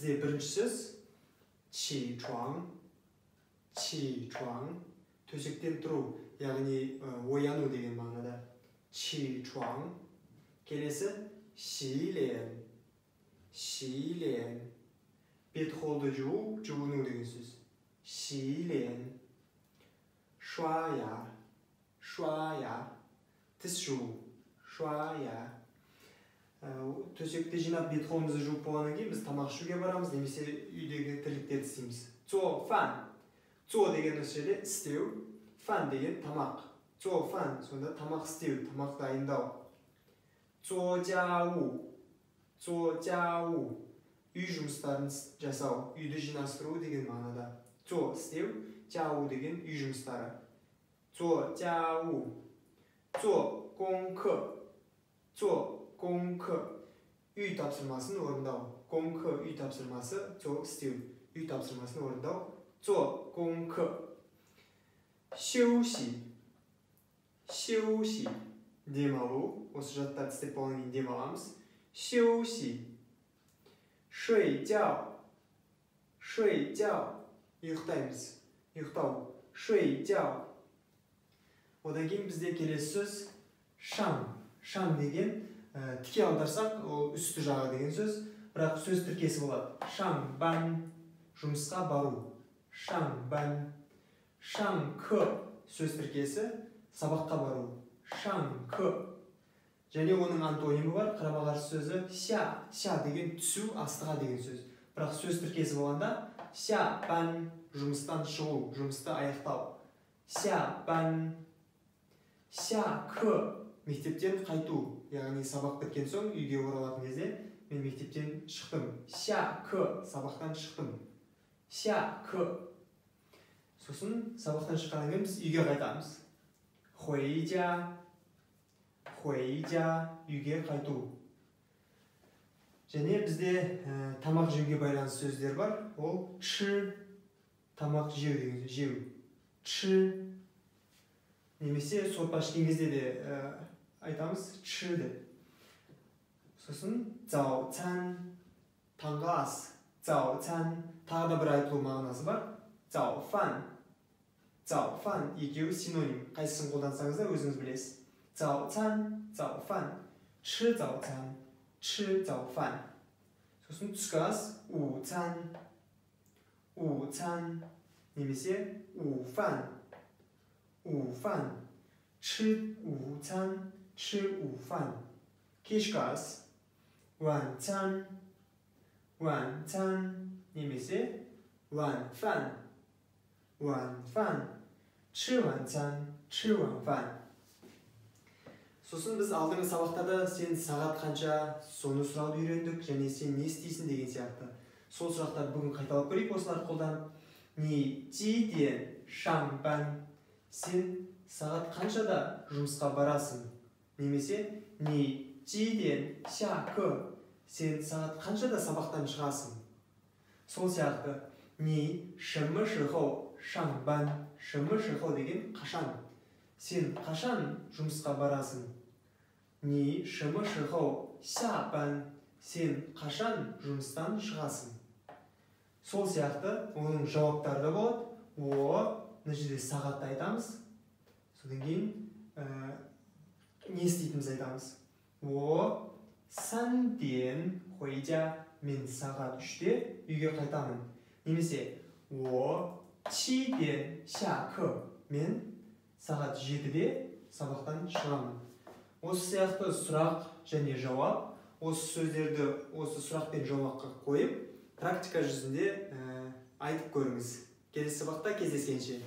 бізде бірінші сөз чи чуаң, төсектен тұру, яғни ояну деген мағынада. Чи чуаң. Келесі ши лен. Бет-қолды жуыну деген сөз. Ши лен. Шуая. Тіс жуу. Шуая. Төсекті жинап бет-қолымызды жуып болғаннан кейін біз тамақ ішуге барамыз, немесе үйдегі тірліктерді істейміз. Цо фан. Цо деген осы жерде істеу, фан деген тамақ. Цо фан сонда тамақ істеу, тамақ дайындау. Цо жау. Үй жұмыстарын жасау, үйді жинастыру деген мағынада. Цо істеу, жау деген үй жұмыстары. Цо жау. Цо гонг үй тапсырмасын орындау. Гонг үй тапсырмасы, цо істеу, үй тапсырмасын орындау. Цо гонг. Шеуши. Демалу. Осы жаттарды істеп болғаннан кейін демаламыз. Шеуши. Шуйжао. Ұйықтаймыз. Ұйықтау. Шуйжао. Одан кейін бізде келесі сөз шаң. Шаң деген тіке аударсақ, ол үсті жағы деген сөз, бірақ сөз тіркесі болады. Шаң бан, жұмысқа бару. Шаң бан. Шаң кө, сөз тіркесі, сабаққа бару. Шаң кө. Және оның антонимі бар, қарама-қарсы сөзі ша деген түсу, астыға деген сөз. Бірақ сөз тіркесі болғанда ша бан, жұмыстан шығу, жұмысты аяқтау. Ша бан. Ша кө, мектептен қайту, яғни сабақ біткен соң үйге оралатын кезде мен мектептен шықтым. Ша кө, сабақтан шықтым. Ша кө. Сосын сабақтан шыққаннан кейін біз үйге қайтамыз. Хуэйжа, үйге қайту. Және бізде тамақ жеуге байланысты сөздер бар. Ол чы, тамақ жеу деген сөз, жеу. Чы. Немесе сорпа ішкен кезде де айтамыз чы деп. Сосын цао цан, таңғы ас. Цао цан, тағы да бір айтылу мағынасы бар. Цао фан. Цао фан, екеуі синоним. Қайсысын қолдансаңыз да өзіңіз білесіз. Цао цан, цао фан. Чы цао цан, чы цао фан. Сосын түскі ас у цан. У цан. Немесе у фан. У фан. Чы у цан, чы у фан. Кешкі ас уан цан. Уан цан. Немесе уан фан. Уан фан. Чы уан цан, чы уан фан. Сосын біз алдыңғы сабақтарда сен сағат қанша, соны сұрауды үйрендік, және сен не істейсің деген сияқты. Сол сұрақтарды бүгін қайталап көрейік осыларды қолданып. Ни жиден шаң бан. Сен сағат қаншада жұмысқа барасың? Немесе ни жиден ша кө. Сен сағат қаншада сабақтан шығасың? Сол сияқты ни шымы шыхау шаң бан. Шымы шыхау деген қашан. Сен қашан жұмысқа барасың? Ни шымы шыхау ша бан. Сен қашан жұмыстан шығасың? Сол сияқты оның жауаптары да болады. Мына жерде сағатты айтамыз. Содан кейін не істейтініміз айтамыз. Сан ден хуэйжа. Мен сағат 3-те үйге қайтамын. Немесе чи ден ша кө. Мен сағат 7-де сабақтан шығамын. Осы сияқты сұрақ және жауап. Осы сөздерді осы сұрақ пен жауапқа қойып, практика жүзінде айтып көріңіз. Келесі сабақта кездескенше.